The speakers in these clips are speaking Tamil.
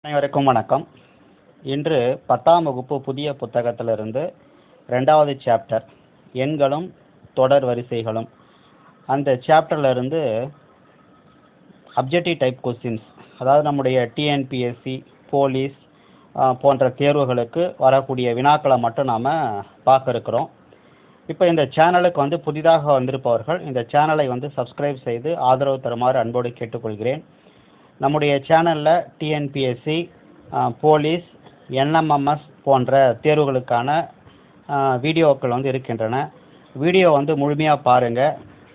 அனைவருக்கும் வணக்கம். இன்று 10ஆம் வகுப்பு புதிய புத்தகத்திலிருந்து 2வது சாப்டர் எண்களும் தொடர் வரிசைகளும் அந்த சாப்டர்ல இருந்து அப்ஜெக்டிவ் டைப் கொஸ்டின்ஸ், அதாவது நம்முடைய டிஎன்பிஎஸ்சி, போலீஸ் போன்ற தேர்வுகளுக்கு வரக்கூடிய வினாக்களை மட்டும் நாம் பார்க்க இருக்கிறோம். இப்போ இந்த சேனலுக்கு புதிதாக வந்திருப்பவர்கள் இந்த சேனலை சப்ஸ்கிரைப் செய்து ஆதரவு தருமாறு அன்போடு கேட்டுக்கொள்கிறேன். நம்முடைய சேனலில் டிஎன்பிஎஸ்சி, போலீஸ், என்எம்எம்எஸ் போன்ற தேர்வுகளுக்கான வீடியோக்கள் இருக்கின்றன. வீடியோ முழுமையாக பாருங்கள்.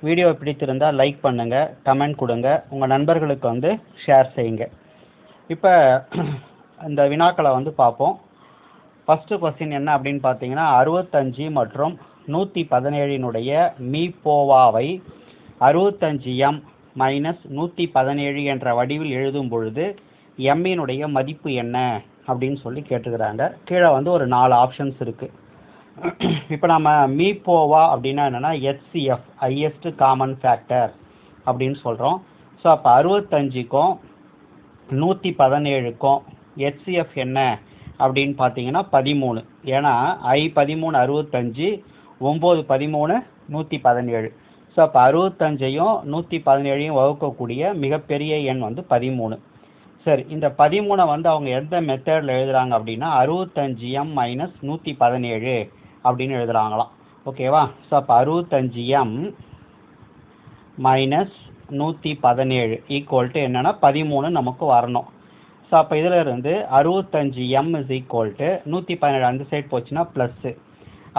வீடியோ பிடித்திருந்தால் லைக் பண்ணுங்கள், கமெண்ட் கொடுங்க, உங்கள் நண்பர்களுக்கு ஷேர் செய்யுங்க. இப்போ இந்த வினாக்களை பார்ப்போம். ஃபஸ்ட்டு கொஸ்டின் என்ன அப்படின்னு பார்த்தீங்கன்னா, 65 மற்றும் 117 மீபோவாவை 65m மைனஸ் 117 என்ற வடிவில் எழுதும் பொழுது எம்மினுடைய மதிப்பு என்ன அப்படின்னு சொல்லி கேட்டுக்கிறாங்க. கீழே ஒரு 4 ஆப்ஷன்ஸ் இருக்குது. இப்போ நம்ம மீபோவா அப்படின்னா என்னென்னா HCF, ஹையஸ்ட் காமன் ஃபேக்டர் அப்படின்னு சொல்கிறோம். ஸோ அப்போ 65க்கும் 117க்கும் HCF என்ன அப்படின்னு பார்த்தீங்கன்னா 13. ஏன்னா I13 65, 9 13 117. ஸோ அப்போ 65ஐயும் 117ஐயும் வகுக்கக்கூடிய மிகப்பெரிய எண் 13. சரி, இந்த 13 அவங்க எந்த மெத்தடில் எழுதுகிறாங்க அப்படின்னா 65m மைனஸ் 117 அப்படின்னு எழுதுகிறாங்களாம். ஓகேவா? ஸோ அப்போ 65m மைனஸ் 117 ஈக்குவல் டு என்னென்னா 13 நமக்கு வரணும். ஸோ அப்போ இதில் இருந்து 65m இஸ் ஈக்குவல் டு 117 அந்த சைட் போச்சுன்னா ப்ளஸ்ஸு,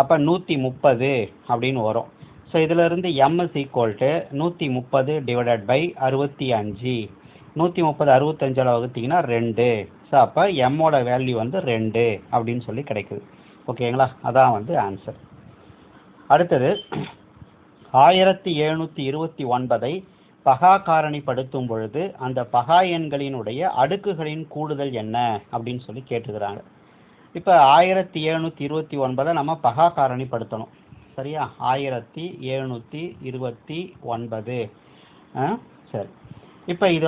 அப்போ 130 அப்படின்னு வரும். ஸோ இதிலிருந்து m is equal to 130 divided by 65. 130 65ஆல் வகுத்தீங்கன்னா 2. ஸோ அப்போ எம்மோட வேல்யூ 2 அப்படின்னு சொல்லி கிடைக்குது. ஓகேங்களா? அதான் ஆன்சர். அடுத்தது 1729ஐ பகா காரணிப்படுத்தும் பொழுது அந்த பகா எண்களினுடைய அடுக்குகளின் கூடுதல் என்ன அப்படின்னு சொல்லி கேட்டுக்கிறாங்க. இப்போ 1729 நம்ம பகா காரணிப்படுத்தணும். சரியா? 1729. சரி, இப்போ இது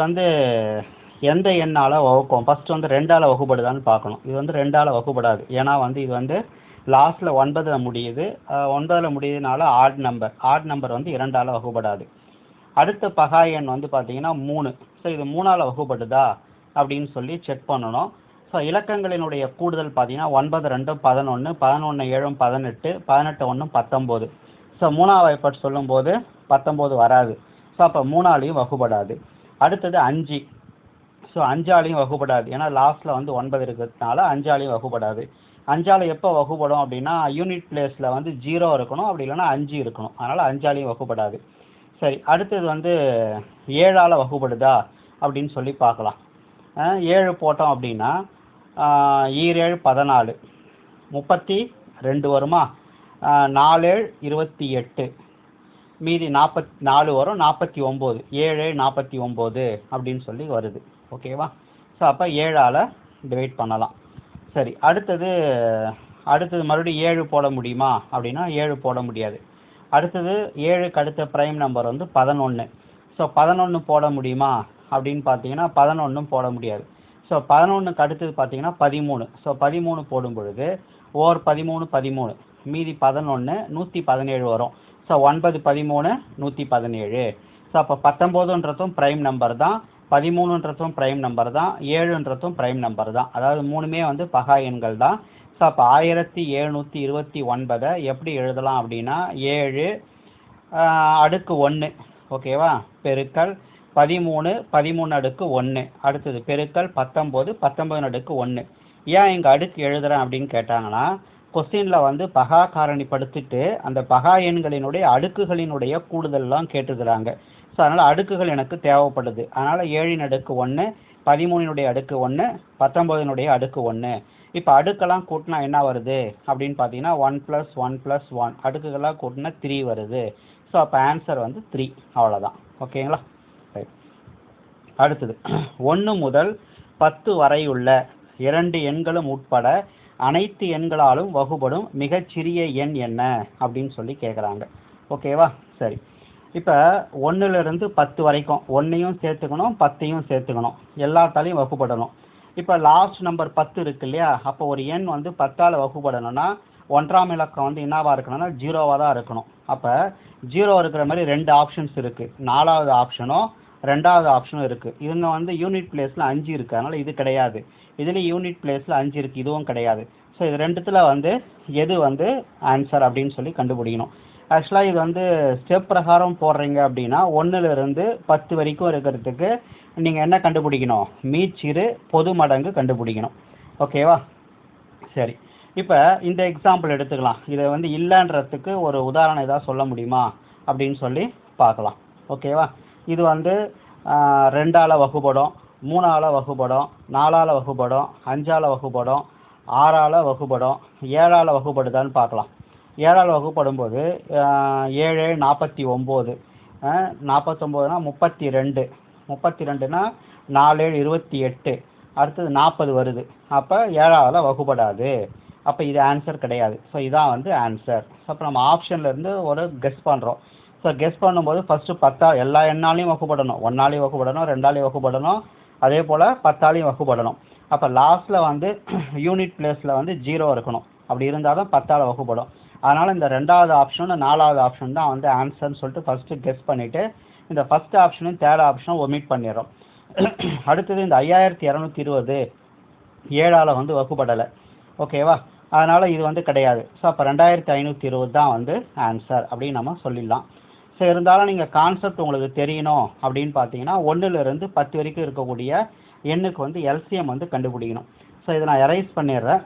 எந்த எண்ணால் வகுக்கும்? ஃபஸ்ட்டு 2ஆல் வகுப்படுதான்னு பார்க்கணும். இது 2ஆல் வகுப்படாது. ஏன்னா இது லாஸ்ட்டில் 9ல் முடியுது. 9ல் முடியுதுனால ஆட் நம்பர் 2ஆல் வகுப்படாது. அடுத்த பகா எண் பார்த்தீங்கன்னா 3. ஸோ இது 3ஆல் வகுப்படுதா அப்படின்னு சொல்லி செக் பண்ணணும். ஸோ இலக்கங்களினுடைய கூடுதல் பார்த்தீங்கன்னா 9 2 11, 11 7 18, 18 1 19. ஸோ 3ஆம் வாய்ப்பாடு சொல்லும்போது 19 வராது. ஸோ அப்போ 3ஆலையும் வகுப்படாது. அடுத்தது 5. ஸோ 5ஆலையும் வகுப்படாது. ஏன்னா லாஸ்ட்டில் 9 இருக்கிறதுனால 5ஆலையும் வகுப்படாது. 5ஆல் எப்போ வகுப்படும் அப்படின்னா யூனிட் பிளேஸில் 0 இருக்கணும், அப்படி இல்லைன்னா 5 இருக்கணும். அதனால் 5ஆலையும் வகுப்படாது. சரி, அடுத்தது 7ஆல் வகுப்படுதா அப்படின்னு சொல்லி பார்க்கலாம். 7 போட்டோம் அப்படின்னா 7 14, 32 வருமா? 4 28, மீதி 44 வரும், 49. 7 49 அப்படின்னு சொல்லி வருது. ஓகேவா? ஸோ அப்போ 7ஆல் டிவைட் பண்ணலாம். சரி, அடுத்தது மறுபடியும் 7 போட முடியுமா அப்படின்னா 7 போட முடியாது. அடுத்தது 7க்கு அடுத்த ப்ரைம் நம்பர் 11. ஸோ 11 போட முடியுமா அப்படின்னு பார்த்தீங்கன்னா 11 போட முடியாது. ஸோ 11க்கு அடுத்தது பார்த்தீங்கன்னா 13. ஸோ 13 போடும் பொழுது 13 13, மீதி 11 117 வரும். ஸோ 9 13 117. ஸோ அப்போ 19ன்றதும் ப்ரைம் நம்பர் தான், 13ன்றதும் ப்ரைம் நம்பர் தான், 7ன்றதும் ப்ரைம் நம்பர் தான். அதாவது மூணுமே பகா எண்கள் தான். ஸோ அப்போ 1729 எப்படி எழுதலாம் அப்படின்னா 7 அடுக்கு 1. ஓகேவா? பெருக்கல் 13 13 அடுக்கு 1. அடுத்தது பெருக்கல் 19 19 அடுக்கு 1. ஏன் இங்கே அடுக்கு எழுதுகிறேன் அப்படின்னு கேட்டாங்கன்னா கொஸ்டினில் பகா காரணிப்படுத்திட்டு அந்த பகா எண்களினுடைய அடுக்குகளினுடைய கூடுதல்லாம் கேட்டுக்கிறாங்க. ஸோ அதனால் அடுக்குகள் எனக்கு தேவைப்படுது. அதனால் 7 அடுக்கு 1, 13 அடுக்கு 1, 19 அடுக்கு 1. இப்போ அடுக்கெல்லாம் கூட்டினா என்ன வருது அப்படின்னு பார்த்தீங்கன்னா 1 + 1 + 1 அடுக்குகள்லாம் கூட்டினா 3 வருது. ஸோ அப்போ ஆன்சர் 3. அவ்வளோதான். ஓகேங்களா? ரைட். அடுத்தது 1 முதல் 10 வரையுள்ள 2 எண்களும் உட்பட அனைத்து எண்களாலும் வகுப்படும் மிகச்சிறிய எண் என்ன அப்படின்னு சொல்லி கேட்குறாங்க. ஓகேவா? சரி, இப்போ 1லிருந்து 10 வரைக்கும் 1ஐயும் சேர்த்துக்கணும், 10ஐயும் சேர்த்துக்கணும், எல்லாத்தாலையும் வகுப்படணும். இப்போ லாஸ்ட் நம்பர் 10 இருக்கு இல்லையா, அப்போ ஒரு எண் வந்து 10ஆல் வகுப்படணும்னா 1ஆம் இலக்கம் வந்து என்னவா இருக்கணும்னா 0வா தான் இருக்கணும். அப்போ 0 இருக்கிற மாதிரி 2 ஆப்ஷன்ஸ் இருக்குது. 4வது ஆப்ஷனும் 2வது ஆப்ஷனும் இருக்குது. இவங்க வந்து யூனிட் பிளேஸில் 5 இருக்குது, அதனால் இது கிடையாது. இதுலேயும் யூனிட் பிளேஸில் 5 இருக்குது, இதுவும் கிடையாது. ஸோ இது ரெண்டுத்தில் வந்து எது வந்து ஆன்சர் அப்படின்னு சொல்லி கண்டுபிடிக்கணும். ஆக்சுவலாக இது வந்து ஸ்டெப் பிரகாரம் போடுறீங்க அப்படின்னா 1லிருந்து 10 வரைக்கும் இருக்கிறதுக்கு நீங்கள் என்ன கண்டுபிடிக்கணும், மீச்சிறு பொது மடங்கு கண்டுபிடிக்கணும். ஓகேவா? சரி, இப்போ இந்த எக்ஸாம்பிள் எடுத்துக்கலாம். இதை வந்து இல்லைன்றதுக்கு ஒரு உதாரணம் ஏதாவது சொல்ல முடியுமா அப்படின்னு சொல்லி பார்க்கலாம். ஓகேவா? இது வந்து 2ஆல் வகுப்படும், 3ஆல் வகுப்படும், 4ஆல் வகுப்படும், 5ஆல் வகுப்படும், 6ஆல் வகுப்படும், 7ஆல் வகுப்படுதான்னு பார்க்கலாம். 7ஆல் வகுப்படும் போது 7 49, 49னா 32, 32னா 4 28, அடுத்தது 40 வருது. அப்போ 7ஆல் வகுப்படாது. அப்போ இது ஆன்சர் கிடையாது. ஸோ இதான் வந்து ஆன்சர். அப்போ நம்ம ஆப்ஷன்லேருந்து ஒரு கெஸ் பண்ணுறோம். ஸோ கெஸ் பண்ணும்போது ஃபஸ்ட்டு 10 எல்லா எண்ணாலையும் வகுப்படணும். 1ஆலையும் வகுப்படணும், 2ஆலையும் வகுப்படணும், அதே போல் 10ஆலையும் வகுப்படணும். அப்போ லாஸ்ட்டில் வந்து யூனிட் பிளேஸில் வந்து 0 இருக்கணும். அப்படி இருந்தால் தான் 10ஆல் வகுப்படும். அதனால் இந்த 2வது ஆப்ஷன் 4வது ஆப்ஷன் தான் வந்து ஆன்சர்னு சொல்லிட்டு ஃபஸ்ட்டு கெஸ் பண்ணிவிட்டு இந்த ஃபஸ்ட் ஆப்ஷனும் 3rd ஆப்ஷனும் ஒமிட் பண்ணிடுறோம். அடுத்தது இந்த 5220 7ஆல் வந்து வகுப்படலை. ஓகேவா? அதனால் இது வந்து கிடையாது. ஸோ அப்போ 2520 தான் வந்து ஆன்சர் அப்படின்னு நம்ம சொல்லிடலாம். ஸோ இருந்தாலும் நீங்கள் கான்செப்ட் உங்களுக்கு தெரியணும் அப்படின்னு பார்த்தீங்கன்னா 1லிருந்து 10 வரைக்கும் இருக்கக்கூடிய எண்ணுக்கு வந்து எல்சிஎம் வந்து கண்டுபிடிக்கணும். ஸோ இதை நான் எரைஸ் பண்ணிடுறேன்.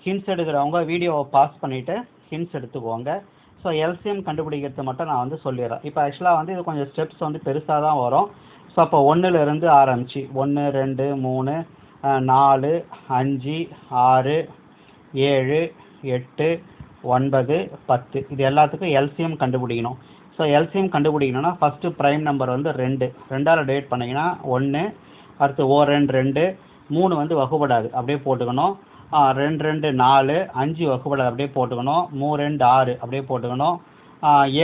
ஹிண்ட்ஸ் எடுக்கிறவங்க வீடியோவை பாஸ் பண்ணிவிட்டு ஹிண்ட்ஸ் எடுத்துக்கோங்க. ஸோ எல்சிஎம் கண்டுபிடிக்கிறது மட்டும் நான் வந்து சொல்லிடுறேன். இப்போ ஆக்சுவலாக வந்து இது கொஞ்சம் ஸ்டெப்ஸ் வந்து பெருசாக தான் வரும். ஸோ அப்போ 1லிருந்து ஆரம்பிச்சு 1 2 3 4 5 6 7 8 9 10 இது எல்லாத்துக்கும் எல்சிஎம் கண்டுபிடிக்கணும். ஸோ எல்சிஎம் கண்டுபிடிக்கணும்னா ஃபஸ்ட்டு ப்ரைம் நம்பர் வந்து 2, 2ஆல் டிவைட் பண்ணிங்கன்னா 1, அடுத்து 2 3 வந்து வகுப்படாது அப்படியே போட்டுக்கணும். 2 2 4 5 வகுப்படாது அப்படியே போட்டுக்கணும். 3 2 6 அப்படியே போட்டுக்கணும்.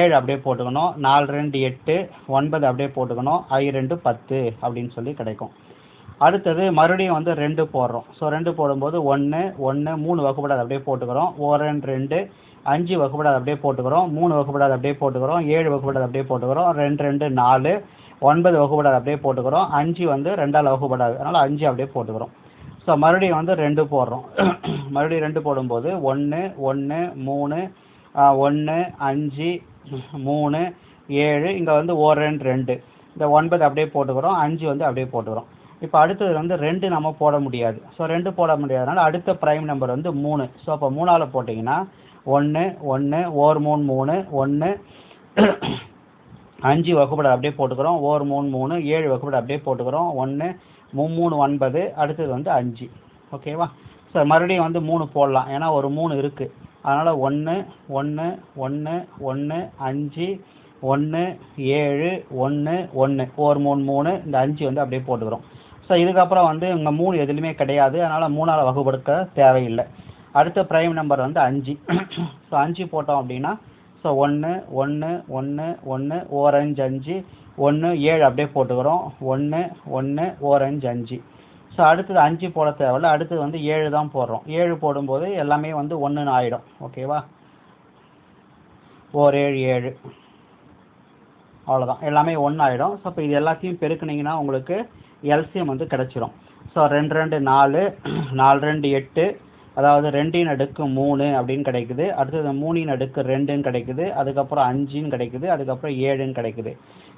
7 அப்படியே போட்டுக்கணும். 4 2 8 9 அப்படியே போட்டுக்கணும். 2 10 அப்படின்னு சொல்லி கிடைக்கும். அடுத்தது மறுபடியும் வந்து 2 போடுறோம். ஸோ 2 போடும்போது 1 1 3 வகுப்படாது அப்படியே போட்டுக்கிறோம். 2 2 5 வகுப்படாது அப்படியே போட்டுக்கிறோம். 3 வகுப்படாது அப்படியே போட்டுக்கிறோம். 7 வகுப்படாது அப்படியே போட்டுக்கிறோம். 2 2 4 9 வகுப்படாது அப்படியே போட்டுக்கிறோம். 5 வந்து 2ஆல் வகுப்படாது, அதனால் 5 அப்படியே போட்டுக்கிறோம். ஸோ மறுபடியும் வந்து 2 போடுறோம். மறுபடியும் 2 போடும்போது 1 1 3 1 5 3 7 இங்கே வந்து 2 2 இந்த 9 அப்படியே போட்டுக்கிறோம். 5 வந்து அப்படியே போட்டுக்கிறோம். இப்போ அடுத்தது வந்து 2 நம்ம போட முடியாது. ஸோ 2 போட முடியாதனால அடுத்த ப்ரைம் நம்பர் வந்து 3. ஸோ அப்போ 3ஆல் போட்டிங்கன்னா 1 1 3 3 1 5 வகுப்படாது அப்படியே போட்டுக்கிறோம். 3 3 7 வகுப்படாது அப்படியே போட்டுக்கிறோம். 1 3 9 அடுத்தது வந்து 5. ஓகேவா? ஸோ மறுபடியும் வந்து 3 போடலாம், ஏன்னா ஒரு 3 இருக்குது. அதனால் 1 1 1 1 5 1 7 1 1 3 3 இந்த 5 வந்து அப்படியே போட்டுக்கிறோம். ஸோ இதுக்கப்புறம் வந்து இங்கே 3 எதுலையுமே கிடையாது, அதனால் 3ஆல் வகுப்படுத்த தேவையில்லை. அடுத்த ப்ரைம் நம்பர் வந்து 5. ஸோ 5 போட்டோம் அப்படின்னா ஸோ 1 1 1 1 5 5 1 7 அப்படியே போட்டுக்கிறோம். 1 1 5 5. ஸோ அடுத்தது 5 போட தேவையில்ல, அடுத்தது வந்து 7 தான் போடுறோம். 7 போடும்போது எல்லாமே வந்து 1ன்னு ஆகிடும். ஓகேவா? 7 7 அவ்வளோதான், எல்லாமே 1 ஆகிடும். ஸோ இப்போ இது எல்லாத்தையும் பெருக்குனிங்கன்னா உங்களுக்கு எல்சிஎம் வந்து கிடச்சிரும். ஸோ 2 2 4 4 2 8, அதாவது 2 அடுக்கு 3 அப்படின்னு கிடைக்குது. அடுத்தது 3 அடுக்கு 2ன்னு கிடைக்குது. அதுக்கப்புறம் 5ன்னு கிடைக்குது. அதுக்கப்புறம் 7ன்னு கிடைக்குது.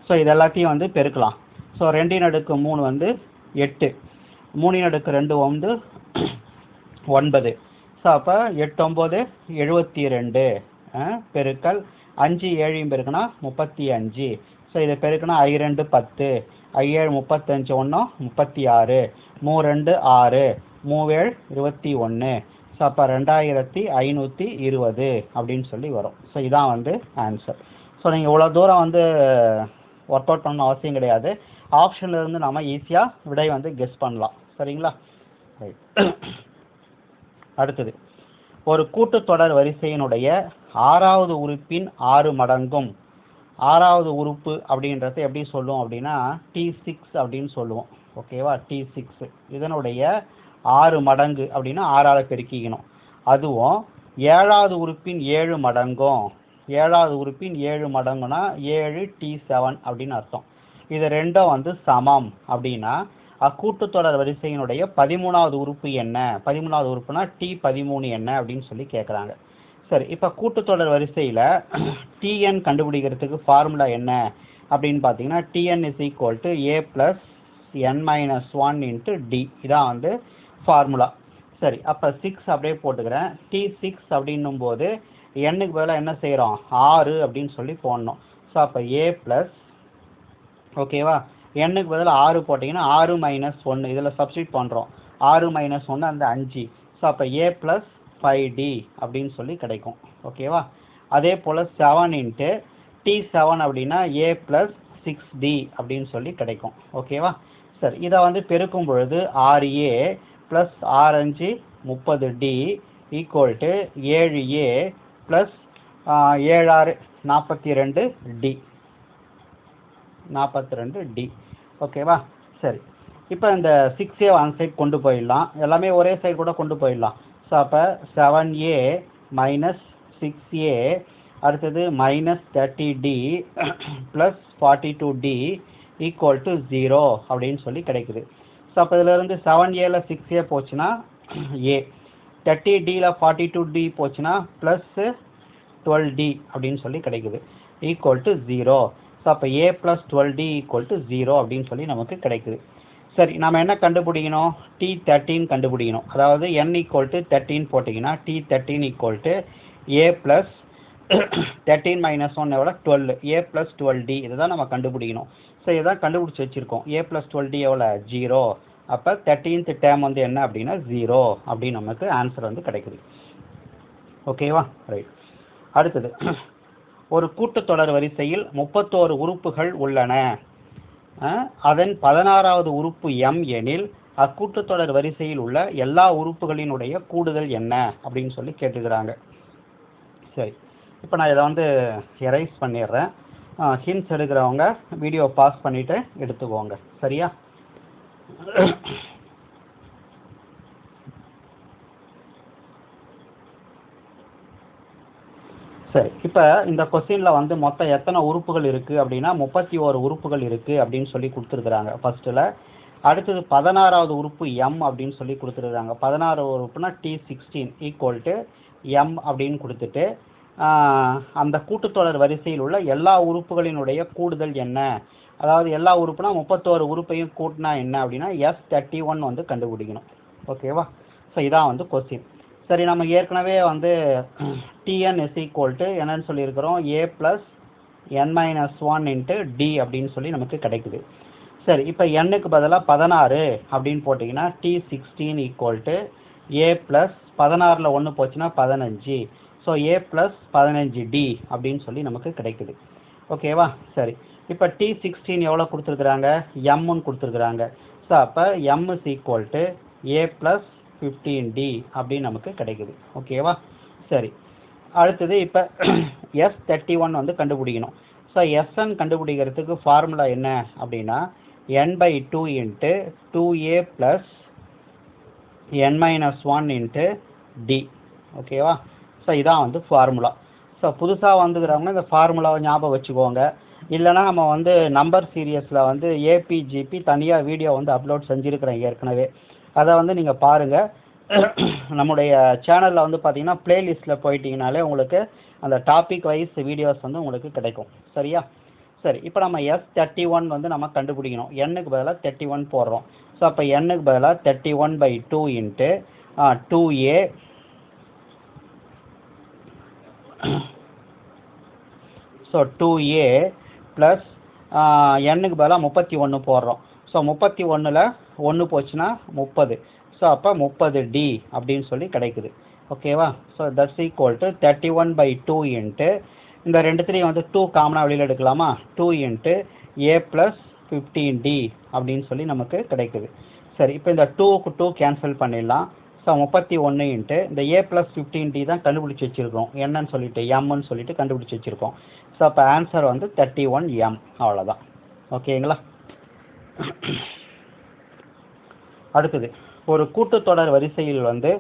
ஸோ இது எல்லாத்தையும் வந்து பெருக்கலாம். ஸோ 2 அடுக்கு 3 வந்து 8, 3 அடுக்கு 2 வந்து 9. ஸோ அப்போ 8 9 72 பெருக்கல் 5 7 பெருக்குனா 35. ஸோ இதை பெருக்குனா 2 10, 7 35 1 36, 3 2 6, 3 21. ஸோ அப்போ 2520 அப்படின்னு சொல்லி வரும். ஸோ இதான் வந்து ஆன்சர். ஸோ நீங்கள் இவ்வளோ தூரம் வந்து ஒர்க் அவுட் பண்ணணும் அவசியம் கிடையாது. ஆப்ஷன்லேருந்து நம்ம ஈஸியாக விடை வந்து கெஸ் பண்ணலாம். சரிங்களா? ரைட். அடுத்தது ஒரு கூட்டுத்தொடர் வரிசையினுடைய 6வது உறுப்பின் 6 மடங்கும் 6வது உறுப்பு அப்படின்றத எப்படி சொல்லுவோம் அப்படின்னா T6 அப்படின்னு சொல்லுவோம். ஓகேவா, T6 இதனுடைய 6 மடங்கு அப்படின்னா 6ஆல் பெருக்கிக்கணும். அதுவும் 7வது உறுப்பின் 7 மடங்கும் 7வது உறுப்பின் 7 மடங்குனா 7T7 அப்படின்னு அர்த்தம். இது ரெண்டும் வந்து சமம் அப்படின்னா கூட்டுத்தொடர் வரிசையினுடைய 13வது உறுப்பு என்ன, 13வது உறுப்புனா T13 என்ன அப்படின்னு சொல்லி கேட்குறாங்க. சரி, இப்போ கூட்டுத்தொடர் வரிசையில் Tn கண்டுபிடிக்கிறதுக்கு ஃபார்முலா என்ன அப்படின்னு பார்த்தீங்கன்னா Tn is equal to a plus n minus 1 into d, இதான் வந்து ஃபார்முலா. சரி, அப்போ 6 அப்படியே போட்டுக்கிறேன். T6 அப்படின்னும் போது எண்ணுக்கு பதிலாக என்ன செய்கிறோம், 6 அப்படின்னு சொல்லி போடணும். ஸோ அப்போ a ப்ளஸ், ஓகேவா, எண்ணுக்கு பதில் 6 போட்டிங்கன்னா 6 மைனஸ் 1 இதில் சப்ஸ்டியூட் பண்ணுறோம். 6 மைனஸ் 1 அந்த 5. ஸோ அப்போ a ப்ளஸ் 5d அப்படின்னு சொல்லி கிடைக்கும். ஓகேவா, அதே போல் 7 இன்ட்டு T7 அப்படின்னா a ப்ளஸ் 6d அப்படின்னு சொல்லி கிடைக்கும். ஓகேவா, சரி, இதை வந்து பெருக்கும் பொழுது 6a plus 6×5 30d equal to 7a plus 7×6 42d 42d. ஓகேவா, சரி, இப்போ இந்த 6a ஒன் சைட் கொண்டு போயிடலாம், எல்லாமே ஒரே சைடு கூட கொண்டு போயிடலாம். ஸோ அப்போ 7a மைனஸ் 6a அடுத்தது minus 30d plus 42d equal to 0 அப்படின்னு சொல்லி கிடைக்குது. ஸோ அப்போ இதிலிருந்து 7aல 6a போச்சுன்னா a, 30dல 42d போச்சுன்னா ப்ளஸ் 12d அப்படின்னு சொல்லி கிடைக்குது ஈக்குவல் டு 0. ஸோ அப்போ a plus 12d equal to 0 அப்படின்னு சொல்லி நமக்கு கிடைக்குது. சரி, நம்ம என்ன கண்டுபிடிக்கணும், T13 கண்டுபிடிக்கணும். அதாவது n ஈக்குவல் டு 13 போட்டிங்கன்னா T13 equal to a plus 13 minus 1 எவ்வளோ 12, a ப்ளஸ் 12d இதை தான் நம்ம கண்டுபிடிக்கணும். ஸோ இதான் கண்டுபிடிச்சி வச்சுருக்கோம். a ப்ளஸ் 12d எவ்வளோ 0. அப்போ 13th டேர்ம் வந்து என்ன அப்படின்னா 0 அப்படின்னு நமக்கு ஆன்சர் வந்து கிடைக்குது. ஓகேவா, ரைட். அடுத்தது, ஒரு கூட்டுத்தொடர் வரிசையில் 31 உறுப்புகள் உள்ளன. அதன் 16வது உறுப்பு m எனில் அக்கூட்டுத்தொடர் வரிசையில் உள்ள எல்லா உறுப்புகளினுடைய கூடுதல் என்ன அப்படின்னு சொல்லி கேட்டுக்கிறாங்க. சரி, இப்போ நான் இதை வந்து எரைஸ் பண்ணிடுறேன். ஹிண்ட்ஸ் எடுக்கிறவங்க வீடியோ பாஸ் பண்ணிவிட்டு எடுத்துக்கோங்க. சரியா, சரி, இப்போ இந்த கொஸ்டினில் வந்து மொத்தம் எத்தனை உறுப்புகள் இருக்குது அப்படின்னா 31 உறுப்புகள் இருக்குது அப்படின்னு சொல்லி கொடுத்துருக்குறாங்க ஃபஸ்ட்டில். அடுத்தது 16வது உறுப்பு m அப்படின்னு சொல்லி கொடுத்துருக்குறாங்க. 16 உறுப்புனா T16 ஈக்குவல் டு m அப்படின்னு கொடுத்துட்டு அந்த கூட்டுத்தொடர் வரிசையில் உள்ள எல்லா உறுப்புகளினுடைய கூடுதல் என்ன, அதாவது எல்லா உறுப்புனா 31 உறுப்பையும் கூட்டினா என்ன அப்படின்னா S31 வந்து கண்டுபிடிக்கணும். ஓகேவா, ஸோ இதான் வந்து கொஸ்டின். சரி, நம்ம ஏற்கனவே வந்து Tn is equal to என்னன்னு சொல்லியிருக்கிறோம், a plus n minus 1 into d அப்படின்னு சொல்லி நமக்கு கிடைக்குது. சரி, இப்போ n-க்கு பதிலாக 16 அப்படின்னு போட்டிங்கன்னா T16 equal to a plus 16ல் 1 போச்சுன்னா 15. ஸோ a ப்ளஸ் 15d அப்படின்னு சொல்லி நமக்கு கிடைக்குது. ஓகேவா, சரி, இப்போ T16 எவ்வளோ கொடுத்துருக்குறாங்க, mன்னு கொடுத்துருக்குறாங்க. ஸோ அப்போ m is equal to a plus 15d அப்படின்னு நமக்கு கிடைக்குது. ஓகேவா, சரி, அடுத்தது இப்போ S31 வந்து கண்டுபிடிக்கணும். ஸோ Sn கண்டுபிடிக்கிறதுக்கு ஃபார்முலா என்ன அப்படின்னா n/2 into 2a plus n minus 1 into d. ஓகேவா, ஸோ இதான் வந்து ஃபார்முலா. ஸோ புதுசாக வந்துக்கிறவங்க இந்த ஃபார்முலாவை ஞாபகம் வச்சுக்கோங்க. இல்லைனா நம்ம வந்து நம்பர் சீரியஸில் வந்து APGP தனியாக வீடியோ வந்து அப்லோட் செஞ்சுருக்கிறேன் ஏற்கனவே, அதை வந்து நீங்கள் பாருங்கள். நம்முடைய சேனலில் வந்து பார்த்தீங்கன்னா பிளேலிஸ்ட்டில் போயிட்டீங்கனாலே உங்களுக்கு அந்த டாபிக் வைஸ் வீடியோஸ் வந்து உங்களுக்கு கிடைக்கும். சரியா, சரி, இப்போ நம்ம S31 வந்து நம்ம கண்டுபிடிக்கணும். n-க்கு பதிலாக 31 போடுறோம். ஸோ அப்போ n-க்கு பதிலாக 31/2 into 2a so 2a plus n-க்கு பதிலாக 31 போடுறோம். ஸோ 31ல் 1 போச்சுன்னா 30. ஸோ அப்போ 30d அப்படின்னு சொல்லி கிடைக்குது. ஓகேவா, so that's equal to 31/2 into இந்த ரெண்டுத்துலேயும் வந்து 2 காமனாக வெளியில் எடுக்கலாமா, 2 இன்ட்டு a ப்ளஸ் 15d அப்படின்னு சொல்லி நமக்கு கிடைக்குது. சரி, இப்போ இந்த 2க்கு 2 கேன்சல் பண்ணிடலாம். ஸோ 31 இன்ட்டு இந்த a ப்ளஸ் 15d தான் கண்டுபிடிச்சி வச்சுருக்கோம், என்னன்னு சொல்லிட்டு mன்னு சொல்லிட்டு கண்டுபிடிச்சி வச்சுருக்கோம். ஸோ அப்போ ஆன்சர் வந்து 31m, அவ்வளோதான். ஓகேங்களா. அடுத்தது ஒரு கூட்டுத்தொடர் வரிசையில் வந்து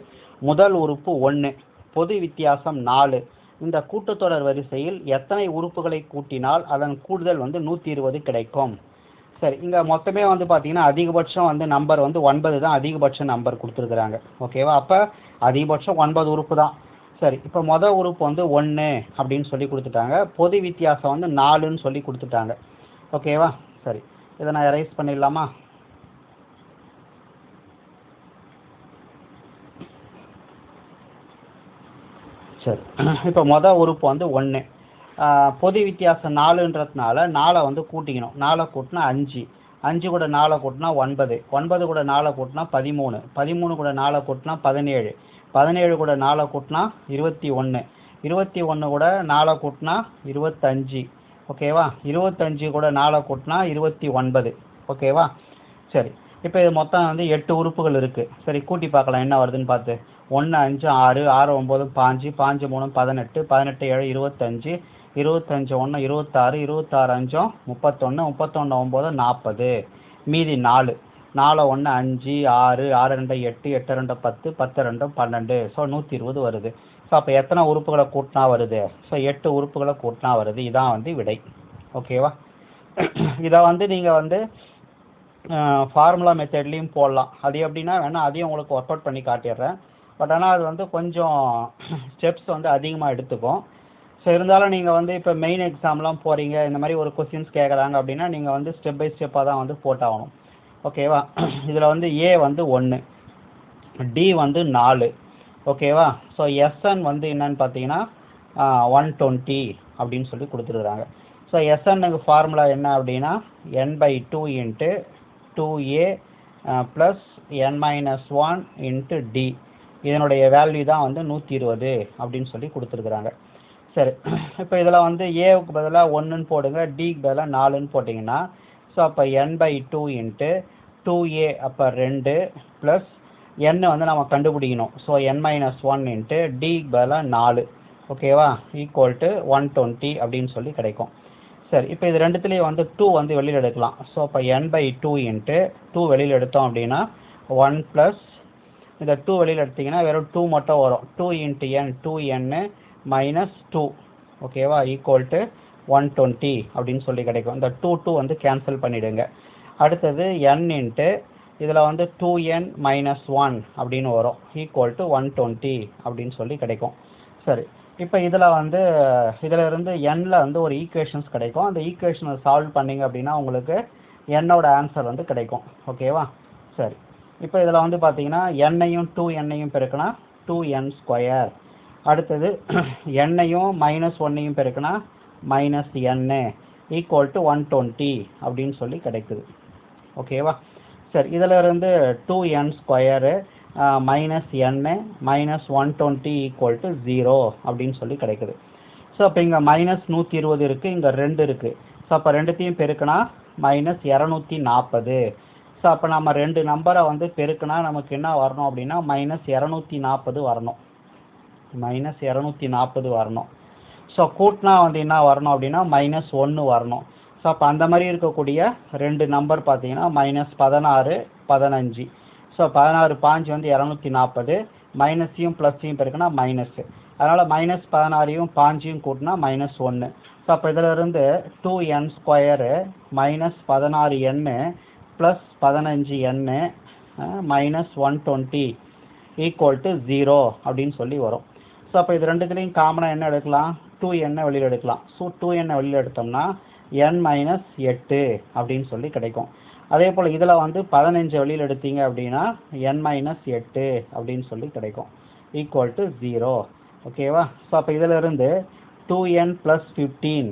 முதல் உறுப்பு 1, பொது வித்தியாசம் 4. இந்த கூட்டுத்தொடர் வரிசையில் எத்தனை உறுப்புகளை கூட்டினால் அதன் கூடுதல் வந்து 120 கிடைக்கும்? சரி, இங்கே மொத்தமே வந்து பார்த்தீங்கன்னா அதிகபட்சம் வந்து நம்பர் வந்து 9 தான் அதிகபட்ச நம்பர் கொடுத்துருக்குறாங்க. ஓகேவா? அப்போ அதிகபட்சம் 9 உறுப்பு தான். சரி, இப்போ மொதல் உறுப்பு வந்து 1 அப்படின்னு சொல்லி கொடுத்துட்டாங்க. பொது வித்தியாசம் வந்து 4ன்னு சொல்லி கொடுத்துட்டாங்க. ஓகேவா? சரி, இதை நான் எரேஸ் பண்ணிடலாமா? சரி, இப்போ மொதல் உறுப்பு வந்து 1, பொது வித்தியாசம் 4ன்றதுனால 4 வந்து கூட்டிக்கணும். 4 கூட்டினா 5, 5 கூட 4 கூட்டினா 9, 9 கூட 4 கூட்டினா 13, 13 கூட 4 கூட்டினா 17, 17 கூட 4 கூட்டினா 21, 21 கூட 4 கூட்டினா 25. ஓகேவா? 25 கூட 4 கூட்டினா 29. ஓகேவா? சரி, இப்போ இது மொத்தம் வந்து 8 உறுப்புகள் இருக்குது. சரி, கூட்டி பார்க்கலாம் என்ன வருதுன்னு பார்த்து. 1 5 6, 6 9 5, 5 3 18, 18 7 25, 25 1 26, 26 5 31, 31 9 40, மீதி 4, 4 1 5, 6, 6 2 8, 8 2 10, 10 2 12. ஸோ 120 வருது. ஸோ அப்போ எத்தனை உறுப்புகளை கூட்டினா வருது? ஸோ 8 உறுப்புகளை கூட்டினா வருது. இதான் வந்து விடை. ஓகேவா? இதை வந்து நீங்கள் வந்து ஃபார்முலா மெத்தட்லேயும் போடலாம். அது எப்படின்னா வேணால் அதையும் உங்களுக்கு ஒர்க் அவுட் பண்ணி காட்டிடுறேன். பட் ஆனால் அது வந்து கொஞ்சம் ஸ்டெப்ஸ் வந்து அதிகமாக எடுத்துக்கும். ஸோ இருந்தாலும் நீங்கள் வந்து இப்போ மெயின் எக்ஸாம்லாம் போகிறீங்க, இந்த மாதிரி ஒரு கொஸ்டின்ஸ் கேட்குறாங்க அப்படின்னா நீங்கள் வந்து ஸ்டெப் பை ஸ்டெப்பாக தான் வந்து போட்டாகணும். ஓகேவா? இதில் வந்து ஏ வந்து 1, டி வந்து 4. ஓகேவா? ஸோ எஸ்என் வந்து என்னன்னு பார்த்தீங்கன்னா 120 அப்படின்னு சொல்லி கொடுத்துருக்குறாங்க. ஸோ எஸ்என்னுக்கு ஃபார்முலா என்ன அப்படின்னா n/2 into 2a plus n-1 into d. இதனுடைய வேல்யூ தான் வந்து 120 அப்படின்னு சொல்லி கொடுத்துருக்குறாங்க. சரி, இப்போ இதில் வந்து ஏவுக்கு பதிலாக 1ன்னு போடுங்க, டிக்கு பதிலாக 4ன்னு போட்டிங்கன்னா ஸோ அப்போ n/2 இன்ட்டு 2a அப்போ 2 ப்ளஸ் n வந்து நம்ம கண்டுபிடிக்கணும். ஸோ n-1 இன்ட்டு டிக்கு பதிலாக 4. ஓகேவா? ஈக்குவல் டு 120 அப்படின்னு சொல்லி கிடைக்கும். சரி, இப்போ இது ரெண்டுத்துலேயும் வந்து 2 வந்து வெளியில் எடுக்கலாம். ஸோ அப்போ n/2 இன்ட்டு 2 வெளியில் எடுத்தோம் அப்படின்னா 1 ப்ளஸ் இந்த 2 வெளியில் எடுத்திங்கன்னா வெறும் 2 மட்டும் வரும். 2 இன்ட்டு n 2n மைனஸ் 2. ஓகேவா? ஈக்குவல் டு 120 அப்படின்னு சொல்லி கிடைக்கும். இந்த 2 வந்து கேன்சல் பண்ணிவிடுங்க. அடுத்தது n இன்ட்டு இதில் வந்து 2n மைனஸ் 1 அப்படின்னு வரும். ஈக்குவல் டு 120 அப்படின்னு சொல்லி கிடைக்கும். சரி, இப்போ இதில் வந்து இதில் இருந்து n வந்து ஒரு ஈக்குவேஷன்ஸ் கிடைக்கும். அந்த ஈக்குவேஷனை சால்வ் பண்ணிங்க அப்படின்னா உங்களுக்கு என்னோட ஆன்சர் வந்து கிடைக்கும். ஓகேவா? சரி, இப்போ இதில் வந்து பார்த்தீங்கன்னா n-ஐயும் 2n-ஐயும் பெருக்கினா 2n². அடுத்தது n-ஐயும் -1-ஐயும் பெருக்கினா -n ஈக்குவல் டு 120 அப்படின்னு சொல்லி கிடைக்குது. ஓகேவா? சரி, இதில் இருந்து 2n² -n -120 ஈக்குவல் டு 0 அப்படின்னு சொல்லி கிடைக்குது. ஸோ அப்போ இங்கே -120 இருக்குது, இங்கே 2 இருக்குது. ஸோ அப்போ ரெண்டுத்தையும் பெருக்கினா -240. ஸோ அப்போ நம்ம 2 நம்பரை வந்து பெருக்கினா நமக்கு என்ன வரணும் அப்படின்னா -240 வரணும். -240 வரணும். ஸோ கூட்டினா வந்து என்ன வரணும் அப்படின்னா -1 வரணும். ஸோ அப்போ அந்த மாதிரி இருக்கக்கூடிய 2 நம்பர் பார்த்தீங்கன்னா -16 15. ஸோ 16 5 வந்து 240, மைனஸையும் ப்ளஸ்ஸையும் பெருக்கினா மைனஸ். அதனால் -16ஐயும் 5ஐயும் கூட்டினா -1. ஸோ அப்போ இதில் இருந்து 2n² -16n plus 15n -120 equal to 0 அப்படின்னு சொல்லி வரும். ஸோ அப்போ இது ரெண்டுத்துலேயும் காமனாக என்ன எடுக்கலாம்? 2n வெளியில் எடுக்கலாம். ஸோ 2n வெளியில் எடுத்தோம்னா n-8 அப்படின்னு சொல்லி கிடைக்கும். அதே போல் இதில் வந்து 15 வெளியில் எடுத்தீங்க அப்படின்னா n-8 அப்படின்னு சொல்லி கிடைக்கும். Equal to 0. ஓகேவா? ஸோ அப்போ இதில் இருந்து 2n + 15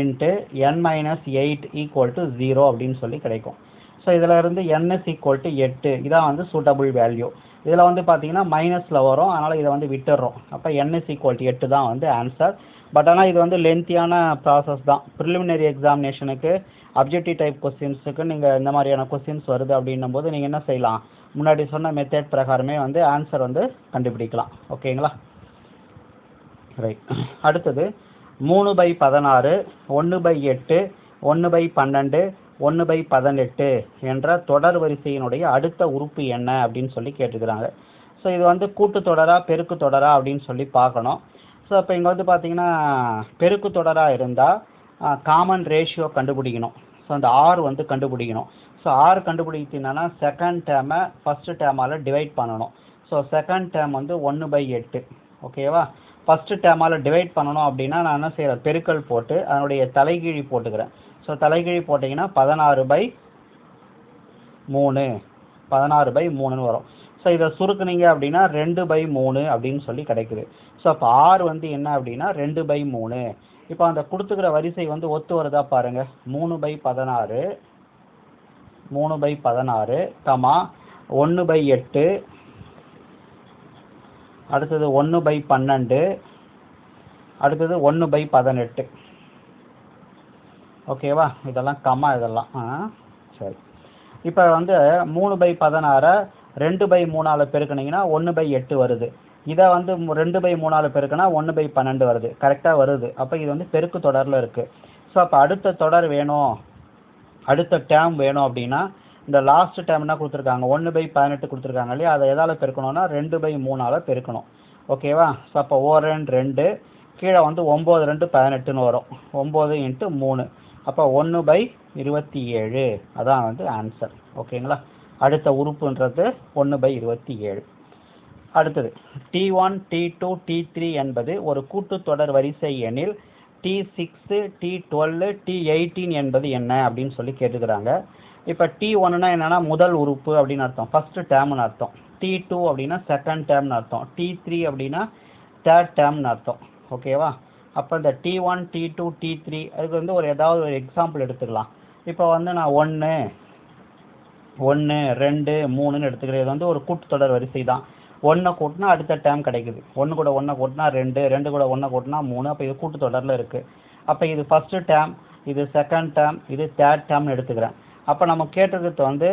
into n-8 equal to 0 அப்படின்னு சொல்லி கிடைக்கும். ஸோ இதில் இருந்து n = 8. இதான் வந்து சூட்டபிள் வேல்யூ. இதில் வந்து பார்த்தீங்கன்னா மைனஸில் வரும், அதனால் இதை வந்து விட்டுடுறோம். அப்போ n = 8 தான் வந்து ஆன்சர். பட் ஆனால் இது வந்து லென்த்தியான ப்ராசஸ் தான். ப்ரிலிமினரி எக்ஸாமினேஷனுக்கு அப்ஜெக்டிவ் டைப் கொஸ்டின்ஸுக்கு நீங்கள் இந்த மாதிரியான கொஸ்டின்ஸ் வருது அப்படின்னும் போது நீங்கள் என்ன செய்யலாம்? முன்னாடி சொன்ன மெத்தட் பிரகாரமே வந்து ஆன்சர் வந்து கண்டுபிடிக்கலாம். ஓகேங்களா? ரைட். அடுத்தது 3/16, 1/8, 1/12, 1/18 என்ற தொடர் வரிசையினுடைய அடுத்த உறுப்பு என்ன அப்படின்னு சொல்லி கேட்டுக்கிறாங்க. ஸோ இது வந்து கூட்டு தொடரா பெருக்கு தொடரா அப்படின்னு சொல்லி பார்க்கணும். ஸோ இப்போ இங்கே வந்து பார்த்தீங்கன்னா பெருக்கு தொடராக இருந்தால் காமன் ரேஷியோ கண்டுபிடிக்கணும். ஸோ அந்த ஆர் வந்து கண்டுபிடிக்கணும். ஸோ ஆர் கண்டுபிடிச்சிங்கன்னா செகண்ட் டேர்மை ஃபஸ்ட்டு டேர்மால் டிவைட் பண்ணணும். ஸோ செகண்ட் டேர்ம் வந்து 1/8. ஓகேவா? ஃபஸ்ட்டு டேர்மால் டிவைட் பண்ணணும் அப்படின்னா நான் என்ன செய்கிறேன், பெருக்கல் போட்டு அதனுடைய தலைகீழி போட்டுக்கிறேன். ஸோ தலைகீழி போட்டிங்கன்னா 16/3 வரும். ஸோ இதை சுருக்குனீங்க அப்படின்னா 2/3 அப்படின்னு சொல்லி கிடைக்குது. ஸோ அப்போ ஆர் வந்து என்ன அப்படின்னா 2/3. இப்போ அந்த கொடுத்துக்கிற வரிசை வந்து ஒத்து வருதா பாருங்க. 3/16 1/8, அடுத்தது 1/12, அடுத்தது 1/18. ஓகேவா? இதெல்லாம் கம்மா இதெல்லாம். சரி. இப்போ வந்து 3/16 2/3 பெருக்கினீங்கன்னா 1/8 வருது. இதை வந்து 2/3 பெருக்கினா 1/12 வருது. கரெக்டாக வருது. அப்போ இது வந்து பெருக்கு தொடரில் இருக்குது. ஸோ அப்போ அடுத்த தொடர் வேணும், அடுத்த டேர்ம் வேணும் அப்படின்னா இந்த லாஸ்ட் டேர்ம் என்ன கொடுத்துருக்காங்க, 1/18 கொடுத்துருக்காங்க இல்லையா, அதை எதால் பெருக்கணும்னா 2/3 பெருக்கணும். ஓகேவா? ஸோ அப்போ 2 கீழே வந்து 9 2 18 வரும். 9 × 3 அப்போ 1/27. அதான் வந்து ஆன்சர். ஓகேங்களா? அடுத்த உறுப்புன்றது 1/27. அடுத்தது T1 T2 T3 என்பது ஒரு கூட்டுத்தொடர் வரிசை எனில் T6 T12 T18 என்பது என்ன அப்படின்னு சொல்லி கேட்டுக்கிறாங்க. இப்போ T1னா என்னன்னா முதல் உறுப்பு அப்படின்னு அர்த்தம், ஃபர்ஸ்ட் டேர்ம்னு அர்த்தம். T2 அப்படின்னா செகண்ட் டேர்ம்னு அர்த்தம். T3 அப்படின்னா தேர்ட் டேர்ம்னு அர்த்தம். ஓகேவா? அப்போ இந்த T1 T2 T3 அதுக்கு வந்து ஏதாவது ஒரு எக்ஸாம்பிள் எடுத்துக்கலாம். இப்போ வந்து நான் 1 2 3ன்னு எடுத்துக்கிறேன். இது வந்து ஒரு கூட்டுத்தொடர் வரிசை தான். 1 கூட்டினா அடுத்த டேர்ம் கிடைக்குது. 1 கூட 1 கூட்டினா 2, 2 கூட 1 கூட்டினா 3. அப்போ இது கூட்டுத்தொடரில் இருக்குது. அப்போ இது ஃபஸ்ட்டு டேர்ம், இது செகண்ட் டேர்ம், இது தேர்ட் டேர்ம்னு எடுத்துக்கிறேன். அப்போ நம்ம கேட்டதுக்கு வந்து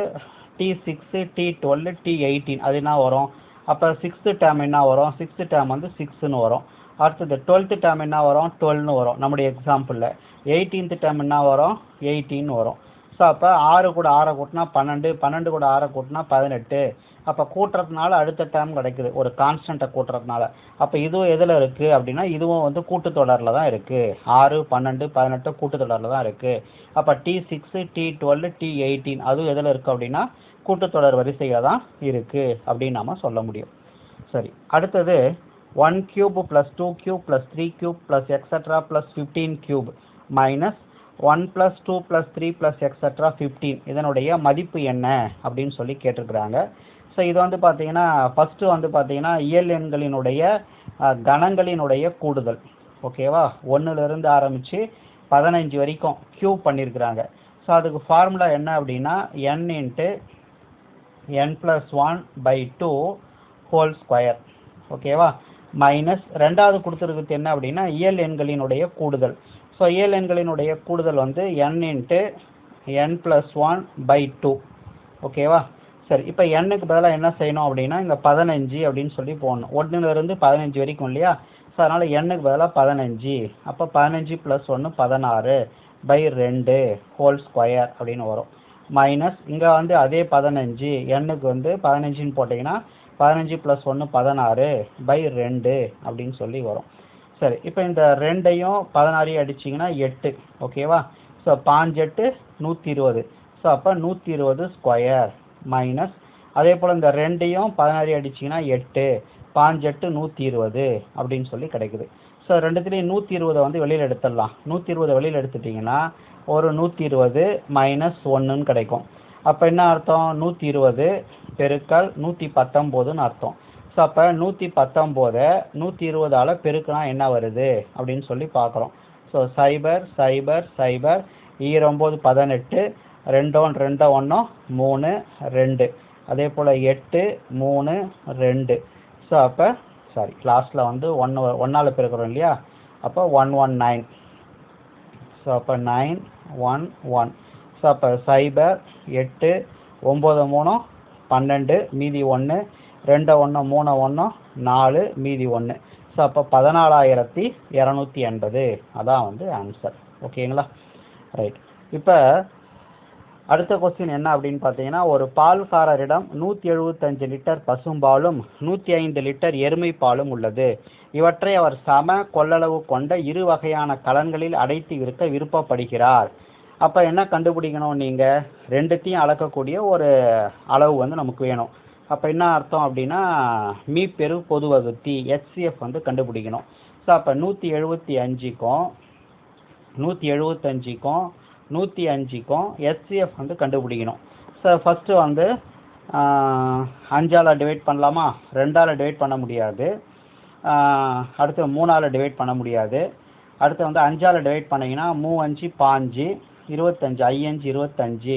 T6 T12 T18 அது என்ன வரும்? அப்போ சிக்ஸ்த்து டேர்ம் என்ன வரும்? சிக்ஸ்த்து டேர்ம் வந்து 6ன்னு வரும். அடுத்தது 12th டேர்ம் என்ன வரும்? 12ன்னு வரும் நம்முடைய எக்ஸாம்பிளில். 18th டேர்ம் என்ன வரும்? 18 வரும். ஸோ அப்போ 6 கூட 6 கூட்டினா 12, 12 கூட 6 கூட்டினா 18. அப்போ கூட்டுறதுனால அடுத்த டேர்ம் கிடைக்குது, ஒரு கான்ஸ்டண்ட்டை கூட்டுறதுனால. அப்போ இதுவும் எதில் இருக்குது அப்படின்னா இதுவும் வந்து கூட்டுத்தொடரில் தான் இருக்குது. 6 12 18 கூட்டுத்தொடரில் தான் இருக்குது. அப்போ T6 T12 T18 அதுவும் எதில் இருக்குது அப்படின்னா கூட்டுத்தொடர் வரிசையாக தான் இருக்குது அப்படின்னு நாம் சொல்ல முடியும். சரி. அடுத்தது 1 cube plus 2 cube plus 3 cube plus etc plus 15 cube minus 1 plus 2 plus 3 plus etc 15 இதனுடைய மதிப்பு என்ன அப்படின்னு சொல்லி கேட்டிருக்கிறாங்க. ஸோ இது வந்து பார்த்தீங்கன்னா ஃபஸ்ட்டு வந்து பார்த்தீங்கன்னா இயல் எண்களினுடைய கணங்களினுடைய கூடுதல். ஓகேவா? 1லேருந்து ஆரம்பித்து 15 வரைக்கும் கியூப் பண்ணியிருக்கிறாங்க. ஸோ அதுக்கு ஃபார்முலா என்ன அப்படின்னா n × n+1/2 ஹோல் ஸ்கொயர். ஓகேவா? மைனஸ் ரெண்டாவது கொடுத்துருக்குது என்ன அப்படின்னா இயல் எண்களினுடைய கூடுதல். ஸோ இயல் எண்களினுடைய கூடுதல் வந்து n × n+1/2. ஓகேவா? சரி. இப்போ எண்ணுக்கு பதிலாக என்ன செய்யணும் அப்படின்னா இங்கே 15 அப்படின்னு சொல்லி போடணும். 1லேருந்து 15 வரைக்கும் இல்லையா? ஸோ அதனால் எண்ணுக்கு பதிலாக 15. அப்போ 15 + 1 16/2 ஹோல் ஸ்கொயர் அப்படின்னு வரும். மைனஸ் இங்கே வந்து அதே 15 எண்ணுக்கு வந்து 15ன்னு போட்டிங்கன்னா 15 + 1 16/2 அப்படின்னு சொல்லி வரும். சரி. இப்போ இந்த 2ஐயும் 16 அடிச்சிங்கன்னா 8. ஓகேவா? ஸோ 5 8 120. ஸோ அப்போ 120 ஸ்கொயர் மைனஸ் அதே போல் இந்த 2ஐயும் 16 அடிச்சிங்கன்னா 8 5 8 120 அப்படின்னு சொல்லி கிடைக்குது. ஸோ ரெண்டுத்துலேயும் 120 வந்து வெளியில் எடுத்துடலாம். 120 வெளியில் எடுத்துட்டிங்கன்னா ஒரு 120 - 1ன்னு கிடைக்கும். அப்போ என்ன அர்த்தம்? 120 பெருக்கல் 119ன்னு அர்த்தம். ஸோ அப்போ 119 120ஆல் பெருக்கினா என்ன வருது அப்படின்னு சொல்லி பார்க்குறோம். ஸோ 0 0 0 9 18 2 2 1 3 2 அதே போல் 8 3 2. ஸோ அப்போ சாரி லாஸ்ட்டில் வந்து 1ஆல் பெருக்கிறோம் இல்லையா? அப்போ 119. ஸோ அப்போ 9 1 1. ஸோ அப்போ 0 8 9 3 12 மீதி 1 2 1 3 1 4 மீதி 1. ஸோ அப்போ 14280 அதான் வந்து ஆன்சர். ஓகேங்களா? ரைட். இப்போ அடுத்த கொஸ்டின் என்ன அப்படின்னு பார்த்தீங்கன்னா, ஒரு பால்காரரிடம் 175 லிட்டர் பசும்பாலும் 105 லிட்டர் எருமை பாலும் உள்ளது. இவற்றை அவர் சம கொள்ளளவு கொண்ட இரு வகையான கலன்களில் அடைத்து விற்க விருப்பப்படுகிறார். அப்போ என்ன கண்டுபிடிக்கணும், நீங்கள் ரெண்டுத்தையும் அளக்கக்கூடிய ஒரு அளவு வந்து நமக்கு வேணும். அப்போ என்ன அர்த்தம் அப்படின்னா, மீப்பெரு பொது வகுத்தி ஹெச்சிஎஃப் வந்து கண்டுபிடிக்கணும். ஸோ அப்போ 175க்கும் 105க்கும் ஹெச்சிஎஃப் வந்து கண்டுபிடிக்கணும். ஸோ ஃபஸ்ட்டு வந்து 5ஆல் டிவைட் பண்ணலாமா? 2ஆல் டிவைட் பண்ண முடியாது. அடுத்து 3ஆல் டிவைட் பண்ண முடியாது. அடுத்து வந்து 5ஆல் டிவைட் பண்ணிங்கன்னா 3 5 5 25 5 25.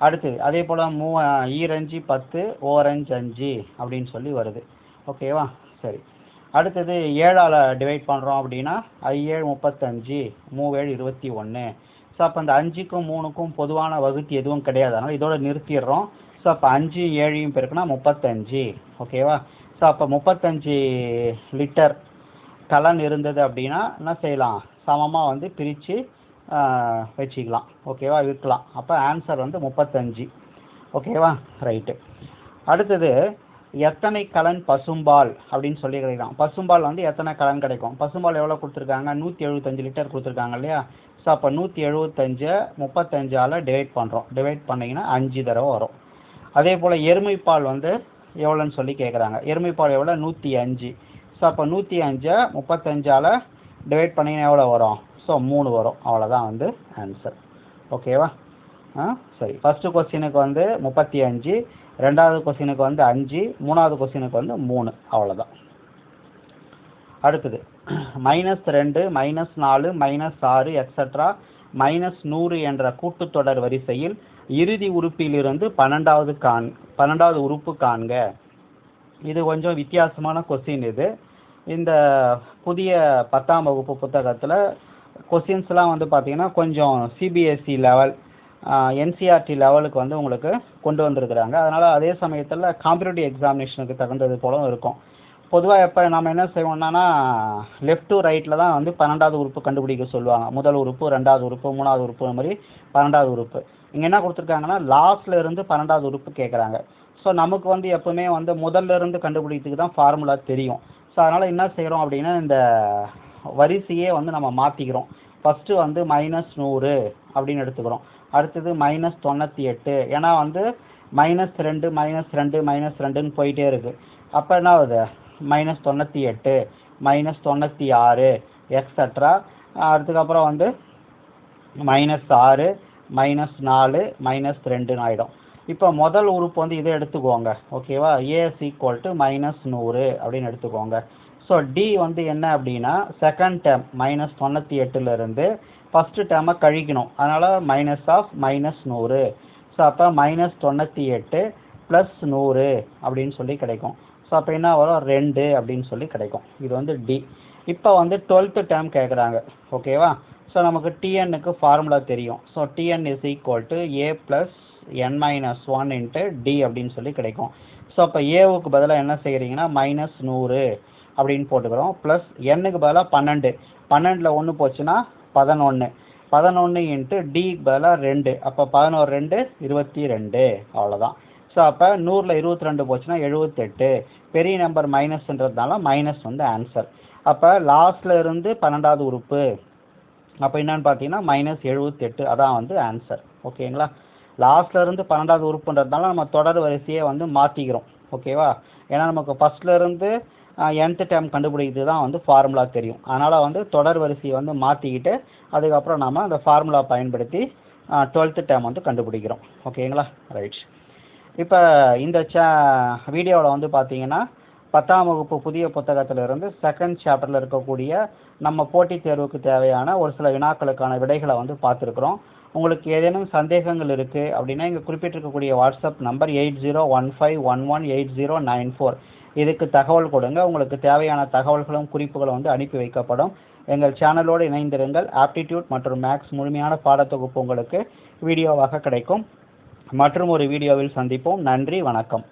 அடுத்து அதே போல் 2 5 10 1 5 அப்படின்னு சொல்லி வருது. ஓகேவா? சரி. அடுத்தது 7ஆல் டிவைட் பண்ணுறோம் அப்படின்னா 7 35 3 21. ஸோ அப்போ அந்த 5க்கும் 3க்கும் பொதுவான வகுத்தி எதுவும் கிடையாது, அதனால் இதோட நிறுத்திடுறோம். ஸோ அப்போ 5 7 பெருக்குனா 35. ஓகேவா? ஸோ அப்போ 35 லிட்டர் கலன் இருந்தது அப்படின்னா என்ன செய்யலாம், சமமாக வந்து பிரித்து வச்சுக்கலாம். ஓகேவா? விற்கலாம். அப்போ ஆன்சர் வந்து 35. ஓகேவா? ரைட்டு. அடுத்தது எத்தனை கலன் பசும்பால் அப்படின்னு சொல்லி கிடைக்கும். பசும்பால் வந்து எத்தனை கலன் கிடைக்கும்? பசும்பால் எவ்வளோ கொடுத்துருக்காங்க? 175 லிட்டர் கொடுத்துருக்காங்க இல்லையா? ஸோ அப்போ 175 35ஆல் டிவைட் பண்ணுறோம். டிவைட் பண்ணிங்கன்னா 5 தடவை வரும். அதே போல் எருமைப்பால் வந்து எவ்வளோன்னு சொல்லி கேட்குறாங்க. எருமைப்பால் எவ்வளோ? 105. ஸோ அப்போ 105 35ஆல் டிவைட் பண்ணிங்கன்னா எவ்வளோ வரும்? ஸோ 3 வரும். அவ்வளோதான் வந்து ஆன்சர். ஓகேவா? சரி. ஃபஸ்ட்டு கொஸ்டினுக்கு வந்து 35, ரெண்டாவது கொஸ்டினுக்கு வந்து 5, மூணாவது கொஸ்டினுக்கு வந்து 3. அவ்வளோதான். அடுத்தது -2 -4 -6 எக்ஸட்ரா -100 என்ற கூட்டுத்தொடர் வரிசையில் இறுதி உறுப்பிலிருந்து 12வது உறுப்பு காண்க. இது கொஞ்சம் வித்தியாசமான கொஸ்டின். இந்த புதிய 10ஆம் வகுப்பு புத்தகத்தில் கொஸ்டின்ஸ்லாம் வந்து பார்த்தீங்கன்னா கொஞ்சம் சிபிஎஸ்சி லெவல் என்சிஆர்டி லெவலுக்கு வந்து உங்களுக்கு கொண்டு வந்திருக்கிறாங்க. அதனால் அதே சமயத்தில் காம்படிட்டிவ் எக்ஸாமினேஷனுக்கு தகுந்தது போலவும் இருக்கும். பொதுவாக எப்போ நம்ம என்ன செய்வோம்னா, லெஃப்ட் டு ரைட்டில் தான் வந்து 12வது உறுப்பு கண்டுபிடிக்க சொல்லுவாங்க. முதல் உறுப்பு, 2வது உறுப்பு, 3வது உறுப்பு, இந்த மாதிரி 12வது உறுப்பு. இங்கே என்ன கொடுத்துருக்காங்கன்னா லாஸ்ட்ல இருந்து 12வது உறுப்பு கேட்குறாங்க. ஸோ நமக்கு வந்து எப்பவுமே வந்து முதல்ல இருந்து கண்டுபிடிக்கிறதுக்கு தான் ஃபார்முலா தெரியும். ஸோ அதனால் என்ன செய்கிறோம் அப்படின்னா, இந்த வரிசையே வந்து நம்ம மாற்றிக்கிறோம். ஃபஸ்ட்டு வந்து -100 அப்படின்னு எடுத்துக்கிறோம். அடுத்தது -98. ஏன்னா வந்து -2 -2 -2ன்னு போயிட்டே இருக்குது. அப்போ என்ன ஆகுது? -98 -96 எக்ஸட்ரா. அதுக்கப்புறம் வந்து -6 -4 -2ன்னு ஆகிடும். இப்போ முதல் உறுப்பு வந்து இதை எடுத்துக்கோங்க. ஓகேவா? ஏஎஸ் ஈக்குவல் டு -100 அப்படின்னு எடுத்துக்கோங்க. ஸோ டி வந்து என்ன அப்படின்னா, செகண்ட் டேர்ம் -98லேருந்து ஃபஸ்ட்டு டேர்மை கழிக்கணும். அதனால் -100. ஸோ அப்போ -98 + 100 அப்படின்னு சொல்லி கிடைக்கும். ஸோ அப்போ என்ன வரும்? 2 அப்படின்னு சொல்லி கிடைக்கும். இது வந்து டி. இப்போ வந்து 12th டேர்ம் கேட்குறாங்க. ஓகேவா? ஸோ நமக்கு டிஎன்னுக்கு ஃபார்முலா தெரியும். So TN is equal to a + n-1 × d அப்படின்னு சொல்லி கிடைக்கும். ஸோ அப்போ ஏவுக்கு பதிலாக என்ன செய்கிறீங்கன்னா -100 அப்படின்னு போட்டுக்கிறோம். ப்ளஸ் எண்ணுக்கு பதிலாக 12. 12ல் 1 போச்சுன்னா 11. 11 × டிக்கு பதிலாக 2. அப்போ 11 2 22. அவ்வளோதான். ஸோ அப்போ 100ல் 22 போச்சுன்னா 78. பெரிய நம்பர் மைனஸ்ன்றதுனால மைனஸ் வந்து ஆன்சர். அப்போ லாஸ்ட்ல இருந்து 12வது உறுப்பு அப்போ என்னன்னு பார்த்தீங்கன்னா -78. அதான் வந்து ஆன்சர். ஓகேங்களா? லாஸ்ட்ல இருந்து 12வது உறுப்புன்றதுனால நம்ம தொடர் வரிசையை வந்து மாற்றிக்கிறோம். ஓகேவா? ஏன்னா நமக்கு ஃபஸ்ட்ல இருந்து nth டேர்ம் கண்டுபிடிக்கிறது தான் வந்து ஃபார்முலா தெரியும். அதனால் வந்து தொடர் வரிசையை வந்து மாற்றிக்கிட்டு அதுக்கப்புறம் நம்ம அந்த ஃபார்முலா பயன்படுத்தி 12th டேர்ம் வந்து கண்டுபிடிக்கிறோம். ஓகேங்களா? ரைட். இப்போ இந்த வீடியோவில் வந்து பார்த்தீங்கன்னா 10ஆம் வகுப்பு புதிய புத்தகத்திலிருந்து செகண்ட் சாப்டரில் இருக்கக்கூடிய நம்ம போட்டித் தேர்வுக்கு தேவையான ஒரு சில வினாக்களுக்கான விடைகளை வந்து பார்த்துருக்குறோம். உங்களுக்கு ஏதேனும் சந்தேகங்கள் இருக்குது அப்படின்னா இங்கே குறிப்பிட்டிருக்கக்கூடிய வாட்ஸ்அப் நம்பர் 8015118094 இதுக்கு தகவல் கொடுங்க. உங்களுக்கு தேவையான தகவல்களும் குறிப்புகளும் வந்து அனுப்பி வைக்கப்படும். எங்கள் சேனலோடு இணைந்திருங்கள். ஆப்டிடியூட் மற்றும் மேக்ஸ் முழுமையான பாடத்தொகுப்பு உங்களுக்கு வீடியோவாக கிடைக்கும். மற்றும் ஒரு வீடியோவில் சந்திப்போம். நன்றி, வணக்கம்.